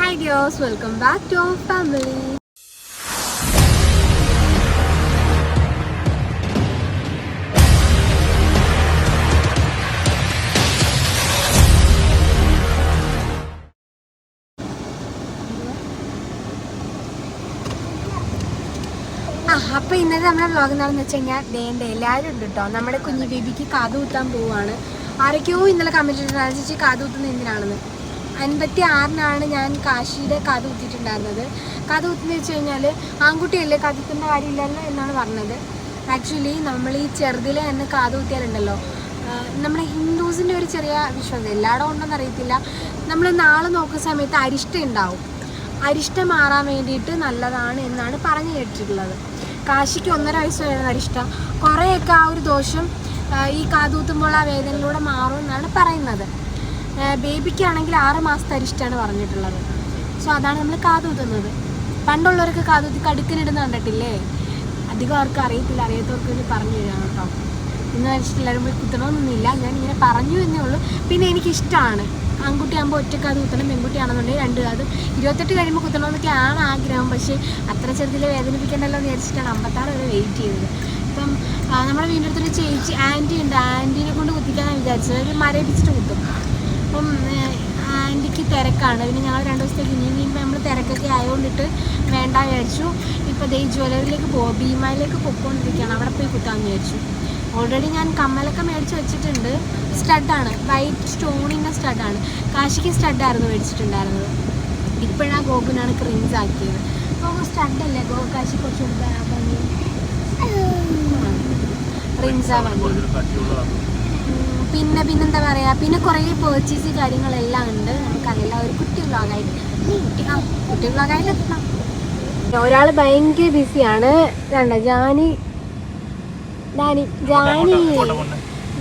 Hi dears, welcome back to our family. അപ്പോൾ ഇന്നത്തെ നമ്മുടെ വ്ളോഗ് എന്താണെന്ന് വെച്ച് കഴിഞ്ഞാൽ എല്ലാവരും ഉണ്ട് കേട്ടോ. നമ്മുടെ കുഞ്ഞു ബേബിക്ക് കാത് കുത്താൻ പോവുകയാണ്. ആരൊക്കെയോ ഇന്നലെ കമൻറ്റ് ഇട്ടിട്ടുണ്ടായിരുന്നു ചേച്ചി കാത് കുത്തുന്നത് എന്തിനാണെന്ന്. 56-നാണ് ഞാൻ കാശിയുടെ കാത് കുത്തിയിട്ടുണ്ടായിരുന്നത്. കാത് കുത്തുന്നത് വെച്ച് കഴിഞ്ഞാൽ ആൺകുട്ടിയല്ലേ കാത് കുത്തേണ്ട കാര്യമില്ലല്ലോ എന്നാണ് പറഞ്ഞത്. ആക്ച്വലി നമ്മൾ ഈ ചെറുതിലെ തന്നെ കാത് കുത്തിയാലുണ്ടല്ലോ, നമ്മുടെ ഹിന്ദുസിൻ്റെ ഒരു ചെറിയ വിശ്വാസം, എല്ലായിടവും ഉണ്ടെന്ന് അറിയത്തില്ല, നമ്മൾ നാളെ നോക്കുന്ന സമയത്ത് അരിഷ്ടം ഉണ്ടാവും. അരിഷ്ടം മാറാൻ വേണ്ടിയിട്ട് നല്ലതാണ് എന്നാണ് പറഞ്ഞു കേട്ടിട്ടുള്ളത്. കാശിക്ക് 1.5 വയസ്സായിരുന്നു അരിഷ്ടം. കുറേയൊക്കെ ആ ഒരു ദോഷം ഈ കാതുകുത്തുമ്പോൾ ആ വേദനയിലൂടെ മാറും എന്നാണ് പറയുന്നത്. ബേബിക്കാണെങ്കിൽ 6 മാസത്തെ അരിഷ്ടമാണ് പറഞ്ഞിട്ടുള്ളത്. സോ അതാണ് നമ്മൾ കാതുകുത്തുന്നത്. പണ്ടുള്ളവർക്ക് കാതുകുത്തി കടുക്കനിടുന്ന കണ്ടിട്ടില്ലേ? അധികം ആർക്കും അറിയത്തില്ല, അറിയാത്തവർക്ക് വേണ്ടി പറഞ്ഞു തരാം കേട്ടോ. ഇന്ന് വെച്ചിട്ട് എല്ലാവരും പോയി കുത്തണമെന്നൊന്നുമില്ല, ഞാൻ ഇങ്ങനെ പറഞ്ഞു എന്നേ ഉള്ളൂ. പിന്നെ എനിക്കിഷ്ടമാണ് ആൺകുട്ടിയാകുമ്പോൾ ഒറ്റക്കാത് കുത്തണം, പെൺകുട്ടിയാണെന്നുണ്ടെങ്കിൽ 2 കാത്. 28 കഴിയുമ്പോൾ കുത്തണമെന്നൊക്കെയാണ് ആഗ്രഹം. പക്ഷേ അത്ര ചെറുതിലെ വേദനിപ്പിക്കണ്ടല്ലോ എന്ന് വിചാരിച്ചിട്ടാണ് 56 വരെ വെയിറ്റ് ചെയ്തത്. ഇപ്പം നമ്മുടെ വീടിൻ്റെ അടുത്തൊരു ചേച്ചി ആൻറ്റി ഉണ്ട്, ആൻറ്റീനെ കൊണ്ട് കുത്തിക്കാനാണ് വിചാരിച്ചത്. ഒരു മരയിപ്പിച്ചിട്ട് കുത്തും. അപ്പം ആൻറ്റിക്ക് തിരക്കാണ്. പിന്നെ ഞങ്ങൾ 2 ദിവസത്തേക്ക് ഇനിയും നമ്മൾ തിരക്കൊക്കെ ആയതുകൊണ്ടിട്ട് വേണ്ട വിചാരിച്ചു. ഇപ്പോൾ ദേ ജ്വല്ലറിയിലേക്ക് ഭീമയിലേക്ക് പൊയ്ക്കൊണ്ടിരിക്കുകയാണ്, അവിടെ പോയി കുത്താമെന്ന് വിചാരിച്ചു. ഓൾറെഡി ഞാൻ കമ്മലൊക്കെ മേടിച്ച് വെച്ചിട്ടുണ്ട്. സ്റ്റഡാണ്, വൈറ്റ് സ്റ്റോണിൻ്റെ സ്റ്റഡാണ്. കാശിക്ക് സ്റ്റഡായിരുന്നു മേടിച്ചിട്ടുണ്ടായിരുന്നത്. ഇപ്പോഴാണ് ഗോകുനാണ് ക്രിഞ്ച് ആക്കിയത്. ഗോകു സ്റ്റഡല്ലേ, കാശി കുറച്ച് ഭംഗി റിൻസാ ഭംഗി. പിന്നെന്താ പറയുക, പിന്നെ കുറേ പേർച്ചേസ് കാര്യങ്ങളെല്ലാം ഉണ്ട്. നമുക്കതെല്ലാം ഒരു കുട്ടി വ്ളോഗായിട്ട് കുട്ടി വ്ളോഗായിട്ട് എത്തണം. ഒരാൾ ഭയങ്കര ബിസിയാണ്. ജാനി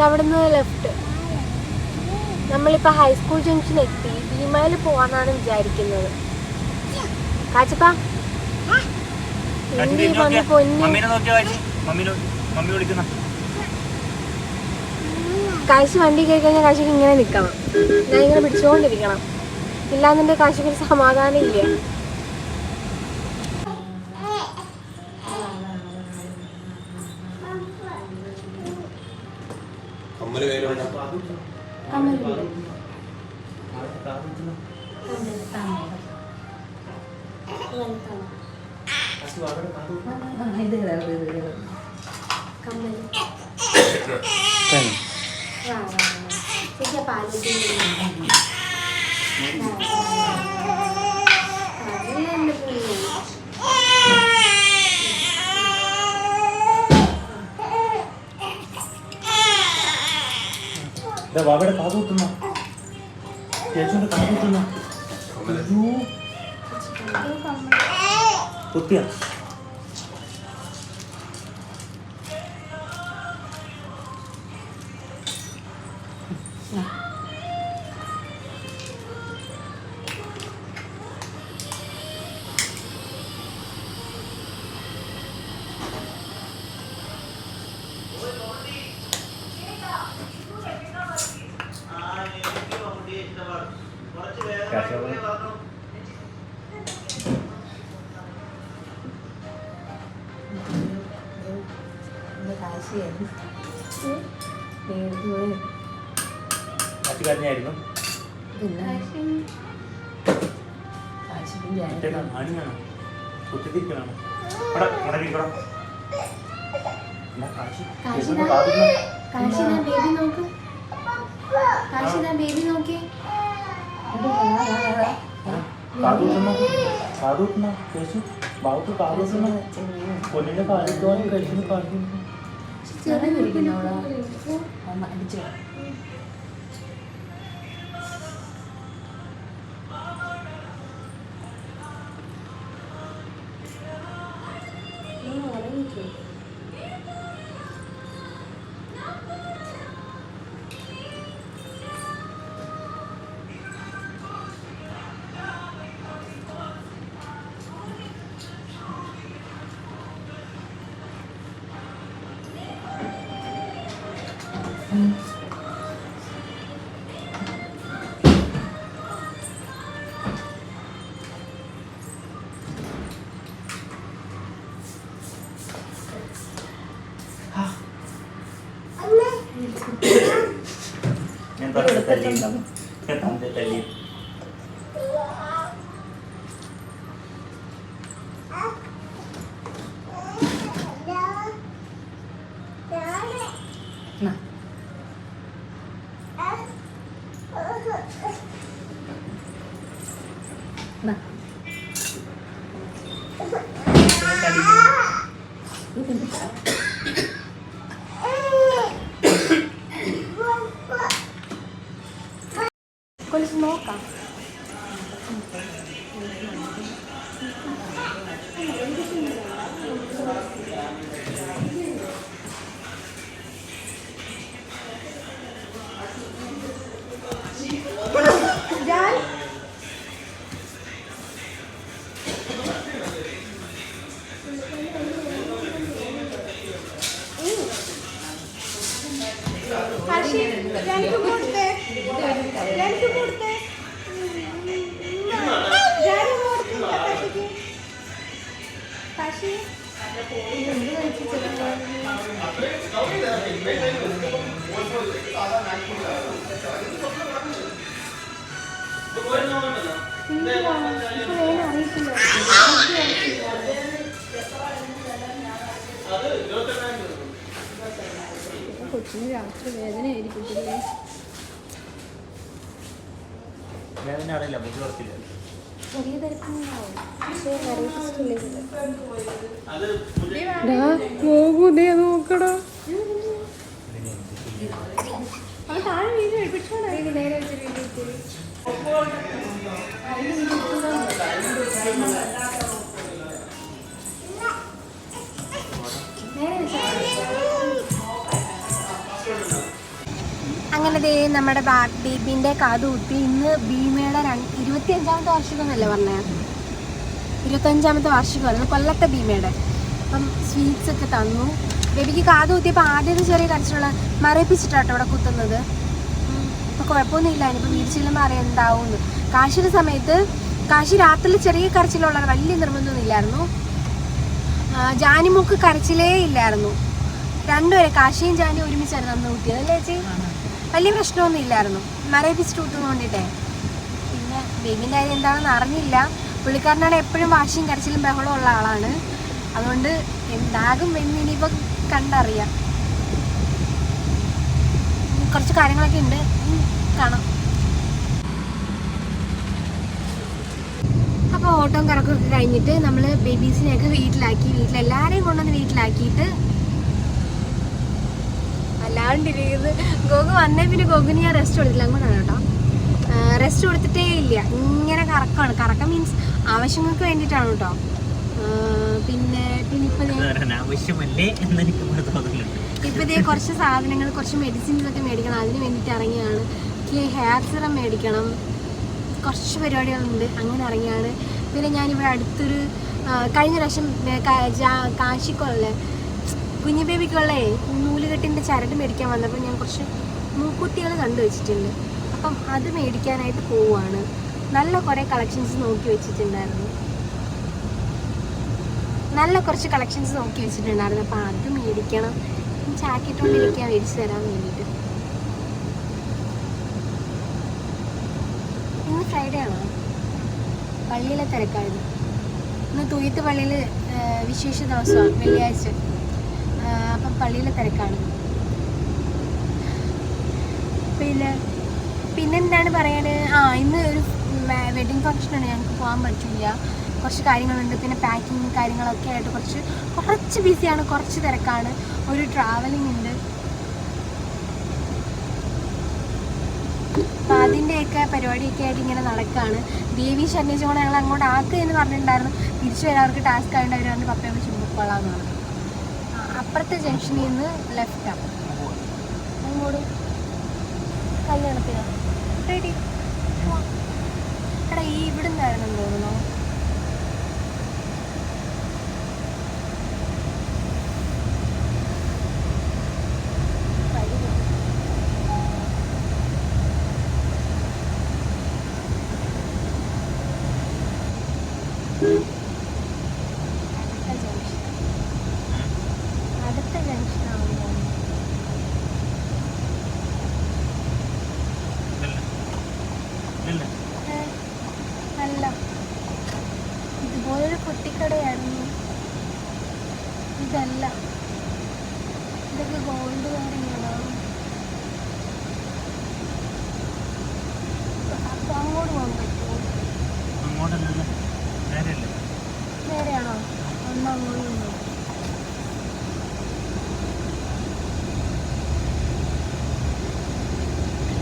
അവിടെ നിന്ന് ലെഫ്റ്റ്. നമ്മളിപ്പോൾ ഹൈസ്കൂൾ ജംഗ്ഷൻ എത്തി. ഭീമയിൽ പോവാന്നാണ് വിചാരിക്കുന്നത്. കാച്ചപ്പാ കാശി വണ്ടി കയറി കഴിഞ്ഞാൽ കാശിക്ക് ഇങ്ങനെ നിൽക്കണം, ഞാൻ ഇങ്ങനെ പിടിച്ചുകൊണ്ടിരിക്കണം. ഇല്ലാന്നിൻ്റെ കാശിക്ക് ഒരു സമാധാനം ഇല്ല. ബാബയുടെ കാത് കുത്തുന്ന ചേച്ചിയുടെ കാത് കുത്തുന്ന കുത്തിയ കാശിക്കാരനായിരുന്നു. കുത്തിരിക്കലാണ്. പൊന്നിന്റെ കാലിത്തോളം കഴിക്കുന്ന കാണിക്കുന്നു. തല്ലി കുറച്ച് നോക്കാം. കൊച്ചിന് രാത്രി വേദനയായിരിക്കും. വേദന അറിയില്ല, മുഖം ഉറക്കില്ല. ചെറിയ തിരക്കുണ്ടാവും, പക്ഷേ വെറൈറ്റി സ്റ്റൈലിൽ നോക്കടാ. താഴെ വീട് എടുപ്പിച്ചോടാ. നേരെ അങ്ങനെ ദേ നമ്മുടെ ബേബിൻ്റെ കാതുകുത്തി. ഇന്ന് ഭീമയുടെ 25ാമത്തെ വാർഷികം എന്നല്ലേ പറഞ്ഞത്? 25ാമത്തെ വാർഷികമായിരുന്നു കൊല്ലത്തെ ഭീമയുടെ. അപ്പം സ്വീറ്റ്സ് ഒക്കെ തന്നു. ബേബിക്ക് കാതുകുത്തിയപ്പോൾ ആദ്യം ചെറിയ കരച്ചിലുള്ള മരയിപ്പിച്ചിട്ടാട്ടോ ഇവിടെ കുത്തുന്നത്. അപ്പോൾ കുഴപ്പമൊന്നുമില്ല. ഇനിയിപ്പോൾ വീട് ചെല്ലുമ്പോൾ അറിയാം എന്താവുമെന്ന്. കാശിയുടെ സമയത്ത് കാശി രാത്രിയിൽ ചെറിയ കരച്ചിലുള്ള വലിയ നിർബന്ധമൊന്നും ഇല്ലായിരുന്നു. ജാനിമോക്ക് കരച്ചിലേ ഇല്ലായിരുന്നു. രണ്ടുപേരെ കാശിയും ജാനിയും ഒരുമിച്ചായിരുന്നു അന്ന് കുത്തിയത് അല്ലേ ചേച്ചി? വലിയ പ്രശ്നമൊന്നും ഇല്ലായിരുന്നു, മരയിപ്പിച്ചിട്ട് കുത്തുന്നു കൊണ്ടിട്ടേ. പിന്നെ ബേബിൻ്റെ കാര്യം എന്താണെന്ന് അറിഞ്ഞില്ല. പുള്ളിക്കാരനാണ് എപ്പോഴും വാശിയും കരച്ചിലും ബഹളവും ഉള്ള ആളാണ്. അതുകൊണ്ട് എന്താകും എന്ന് ഇനിയിപ്പോൾ കണ്ടറിയാം. കുറച്ച് കാര്യങ്ങളൊക്കെ ഉണ്ട്, കാണാം. അപ്പോൾ ഓട്ടവും കറക്കമൊക്കെ കഴിഞ്ഞിട്ട് നമ്മൾ ബേബീസിനെയൊക്കെ വീട്ടിലാക്കി. വീട്ടിലെല്ലാവരെയും കൊണ്ടുവന്ന് വീട്ടിലാക്കിയിട്ട് അല്ലാണ്ടിരിക്കുന്നത്. ഗോഗു വന്നേ പിന്നെ ഗോഗുന് ഞാൻ റെസ്റ്റ് കൊടുത്തില്ല. അങ്ങോട്ടാണ് കേട്ടോ, റെസ്റ്റ് കൊടുത്തിട്ടേ ഇല്ല. ഇങ്ങനെ കറക്കമാണ്. കറക്കം മീൻസ് ആവശ്യങ്ങൾക്ക് വേണ്ടിയിട്ടാണ് കേട്ടോ. പിന്നെ ഇപ്പം ഇതേ കുറച്ച് സാധനങ്ങൾ, കുറച്ച് മെഡിസിൻസ് ഒക്കെ മേടിക്കണം. അതിന് വേണ്ടിയിട്ട് ഇറങ്ങിയാണ്. ഹെയർ സിറം മേടിക്കണം, കുറച്ച് പരിപാടികളുണ്ട്, അങ്ങനെ ഇറങ്ങിയാണ്. പിന്നെ ഞാനിവിടെ അടുത്തൊരു കഴിഞ്ഞ പ്രാവശ്യം കാശിക്കുള്ള കുഞ്ഞു ബേബിക്കുള്ള നൂലുകെട്ടിൻ്റെ ചരട് മേടിക്കാൻ വന്നപ്പോൾ ഞാൻ കുറച്ച് മൂക്കുത്തികൾ കണ്ടു വെച്ചിട്ടുണ്ട്. അപ്പം അത് മേടിക്കാനായിട്ട് പോവുകയാണ്. നല്ല കുറേ കളക്ഷൻസ് നോക്കി വെച്ചിട്ടുണ്ടായിരുന്നു. അപ്പം അത് മേടിക്കണം. ചാക്കിട്ടുകൊണ്ടിരിക്കാൻ മേടിച്ച് തരാൻ വേണ്ടിയിട്ട്. ഇന്ന് ഫ്രൈഡേ ആണോ? പള്ളിയിലെ തിരക്കായിരുന്നു. ഇന്ന് തുയ്യത്ത് പള്ളിയിൽ വിശേഷ ദിവസമാണ്, വെള്ളിയാഴ്ച. അപ്പം പള്ളിയിലെ തിരക്കാണ്. പിന്നെന്താണ് പറയാൻ? ഇന്ന് ഒരു വെഡിങ് ഫംഗ്ഷനാണ്, ഞങ്ങൾക്ക് പോകാൻ പറ്റില്ല. കുറച്ച് കാര്യങ്ങളുണ്ട്. പിന്നെ പാക്കിങ് കാര്യങ്ങളൊക്കെ ആയിട്ട് കുറച്ച് ബിസിയാണ്, കുറച്ച് തിരക്കാണ്. ഒരു ട്രാവലിംഗ് ഉണ്ട്. അപ്പം അതിൻ്റെയൊക്കെ പരിപാടിയൊക്കെ ആയിട്ട് ഇങ്ങനെ നടക്കുകയാണ്. ദേവി ശല്യജോണ ഞങ്ങൾ അങ്ങോട്ട് ആക്കുക എന്ന് പറഞ്ഞിട്ടുണ്ടായിരുന്നു. തിരിച്ചു വരാൻ അവർക്ക് ടാസ്ക് ആയതുകൊണ്ട് അവർ വന്ന് പപ്പയോട് ചുമക്കൊള്ളാന്ന് പറഞ്ഞു. അപ്പുറത്തെ ജംഗ്ഷനിൽ നിന്ന് ലെഫ്റ്റാണ് അങ്ങോട്ട് കല്യാണത്തിന് റെഡി. എടാ ഈ ഇവിടെ നിന്നായിരുന്നു തോന്നുന്നു. അടുത്ത ജംഗ്ഷൻ ആവുമ്പോൾ ഇതല്ല, ഇതുപോലൊരു കുട്ടിക്കടയായിരുന്നു. ഇതല്ല, ഇതൊക്കെ ഗോൾഡ് കടയാണോ? അപ്പൊ അങ്ങോട്ട് പോകാൻ പറ്റുമോ? അങ്ങോട്ടല്ലല്ലോ, നേരെയല്ലേ? നേരെയാണോ? ഒന്ന് അങ്ങോട്ട് പോകാം.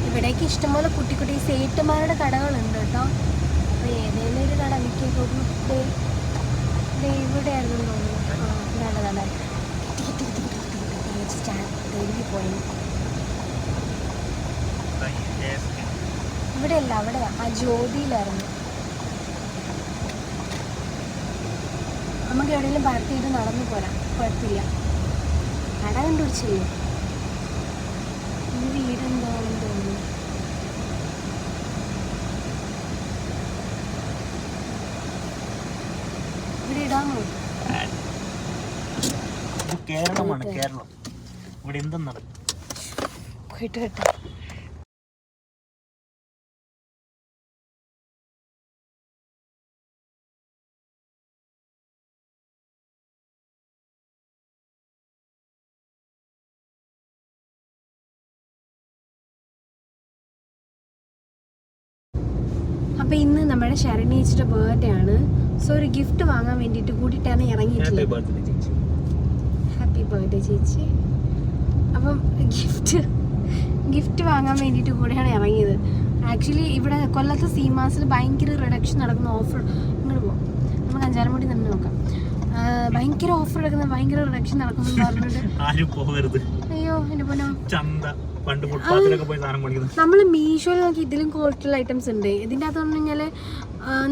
ഇവിടേക്ക് ഇഷ്ടംപോലെ കുട്ടി കുട്ടി സേട്ടുമാരുടെ കടകളുണ്ട് കേട്ടോ. അപ്പോൾ ഏതെങ്കിലും ഒരു കട മിക്കപ്പോഴും ഇവിടെയായിരുന്നു തോന്നുന്നു. നല്ലതാണ്. പോയി ഇവിടെയല്ല, അവിടെയാ, ആ ജ്യോതിയിലായിരുന്നു. നമുക്ക് എവിടെയെങ്കിലും പാർട്ടിയിട്ട് നടന്നു പോരാം, കുഴപ്പമില്ല. കട കണ്ടുപിടിച്ചില്ലേ? ഈ വീടെന്താണെന്ന് തോന്നുന്നു. ഇവിടെ ഇടാമോ? കേരളമാണ്, കേരളം. ഇവിടെ എന്തും നടക്കും. പോയിട്ട് കേട്ടോ. അപ്പോൾ ഇന്ന് നമ്മുടെ ശരണേച്ചിയുടെ ബർത്ത്ഡേ ആണ്. സോ ഒരു ഗിഫ്റ്റ് വാങ്ങാൻ വേണ്ടിയിട്ട് കൂടിയിട്ടാണ് ഇറങ്ങിയിട്ടുള്ളത്. ഹാപ്പി ബർത്ത്ഡേ ചേച്ചി. അപ്പം ഗിഫ്റ്റ് വാങ്ങാൻ വേണ്ടിയിട്ട് കൂടെയാണ് ഇറങ്ങിയത്. ആക്ച്വലി ഇവിടെ കൊല്ലത്ത് സീമാസിൽ ഭയങ്കര റിഡക്ഷൻ നടക്കുന്ന ഓഫർ. ഇങ്ങോട്ട് പോകാം, നമുക്ക് അഞ്ചാലമുടി തന്നെ നോക്കാം. ഭയങ്കര ഓഫർ എടുക്കുന്ന, ഭയങ്കര റിഡക്ഷൻ നടക്കുന്നു പറഞ്ഞിട്ട്. അയ്യോ എൻ്റെ പൊന്നോ, നമ്മൾ മീഷോയിൽ നോക്കി ഇതിലും ക്വാളിറ്റിയുള്ള ഐറ്റംസ് ഉണ്ട്. ഇതിൻ്റെ അകത്ത് പറഞ്ഞു കഴിഞ്ഞാൽ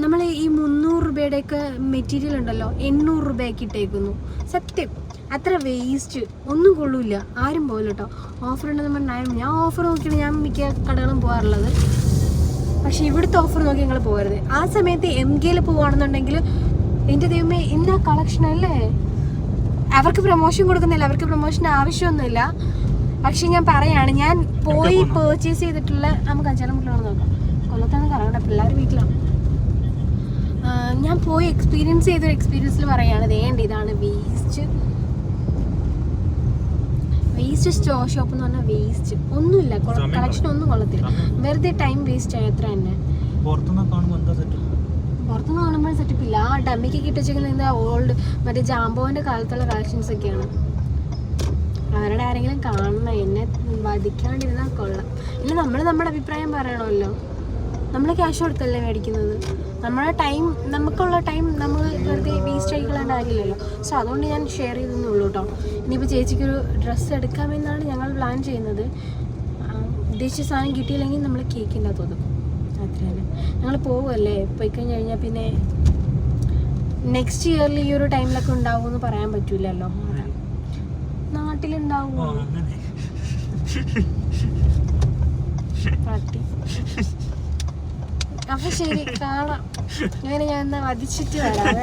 നമ്മൾ ഈ 300 രൂപയുടെയൊക്കെ മെറ്റീരിയൽ ഉണ്ടല്ലോ, 800 രൂപയൊക്കെ ഇട്ടേക്കുന്നു. സത്യം അത്ര വേസ്റ്റ്, ഒന്നും കൊള്ളൂല്ല, ആരും പോകില്ല കേട്ടോ. ഓഫർ ഉണ്ടെന്ന് പറഞ്ഞാൽ ഞാൻ ഓഫർ നോക്കിയാണ് ഞാൻ മിക്ക കടകളും പോകാറുള്ളത്. പക്ഷേ ഇവിടുത്തെ ഓഫർ നോക്കി നിങ്ങൾ പോകരുത്. ആ സമയത്ത് MKയിൽ പോവുകയാണെന്നുണ്ടെങ്കിൽ എൻ്റെ ദൈവമേ എന്നാ കളക്ഷൻ അല്ലേ. അവർക്ക് പ്രൊമോഷൻ കൊടുക്കുന്നില്ല, അവർക്ക് പ്രൊമോഷൻ്റെ ആവശ്യമൊന്നുമില്ല. പക്ഷെ ഞാൻ പറയാണ്, ഞാൻ പോയി പർച്ചേസ് ചെയ്തിട്ടുള്ള, നമുക്ക് അഞ്ചാലമുട്ടിലാണ് നോക്കാം, കൊല്ലത്താണ് കറങ്ങണ്ട, പിള്ളേർ വീട്ടിലാണ്. ഞാൻ പോയി എക്സ്പീരിയൻസ് ചെയ്തൊരു എക്സ്പീരിയൻസിൽ പറയാണ്, വേണ്ട ഇതാണ് വേസ്റ്റ് ഷോപ്പ് എന്ന് പറഞ്ഞാൽ വേസ്റ്റ് ഒന്നുമില്ല, കളക്ഷൻ ഒന്നും കൊള്ളത്തില്ല, വെറുതെ ടൈം വേസ്റ്റ് ആയി അത്ര തന്നെ. പുറത്തുനിന്ന് കാണുമ്പോൾ സെറ്റപ്പില്ല. ആ ഡമ്മിക്ക് കിട്ടിച്ചേക്കുന്ന ഓൾഡ് മറ്റേ ജാമ്പോന്റെ കാലത്തുള്ള കളക്ഷൻസ് ഒക്കെയാണ്. അവരുടെ ആരെങ്കിലും കാണണം, എന്നെ വധിക്കാണ്ടിരുന്നാൽ കൊള്ളാം. ഇല്ല, നമ്മൾ നമ്മുടെ അഭിപ്രായം പറയണമല്ലോ. നമ്മൾ ക്യാഷ് കൊടുത്തല്ലേ മേടിക്കുന്നത്. നമ്മുടെ ടൈം, നമുക്കുള്ള ടൈം നമ്മൾ വെറുതെ വേസ്റ്റ് ആയി കളയേണ്ട കാര്യമില്ലല്ലോ. സോ അതുകൊണ്ട് ഞാൻ ഷെയർ ചെയ്തെന്നേ ഉള്ളൂ കേട്ടോ. ഇനിയിപ്പോൾ ചേച്ചിക്കൊരു ഡ്രസ്സ് എടുക്കാമെന്നാണ് ഞങ്ങൾ പ്ലാൻ ചെയ്യുന്നത്. ഉദ്ദേശിച്ച സാധനം കിട്ടിയില്ലെങ്കിൽ നമ്മൾ കേക്കിൻ്റെ അകത്ത് ഒതുക്കും, അത്ര തന്നെ. ഞങ്ങൾ പോകുമല്ലേ, പോയി കഴിഞ്ഞാൽ പിന്നെ നെക്സ്റ്റ് ഇയറിൽ ഈ ഒരു ടൈമിലൊക്കെ ഉണ്ടാവുമെന്ന് പറയാൻ പറ്റൂലല്ലോ. നാട്ടിലുണ്ടാവുമോ? അപ്പൊ ശരി, കാണാം. അങ്ങനെ ഞാൻ എന്നാ വധിച്ചിട്ട് വരാം.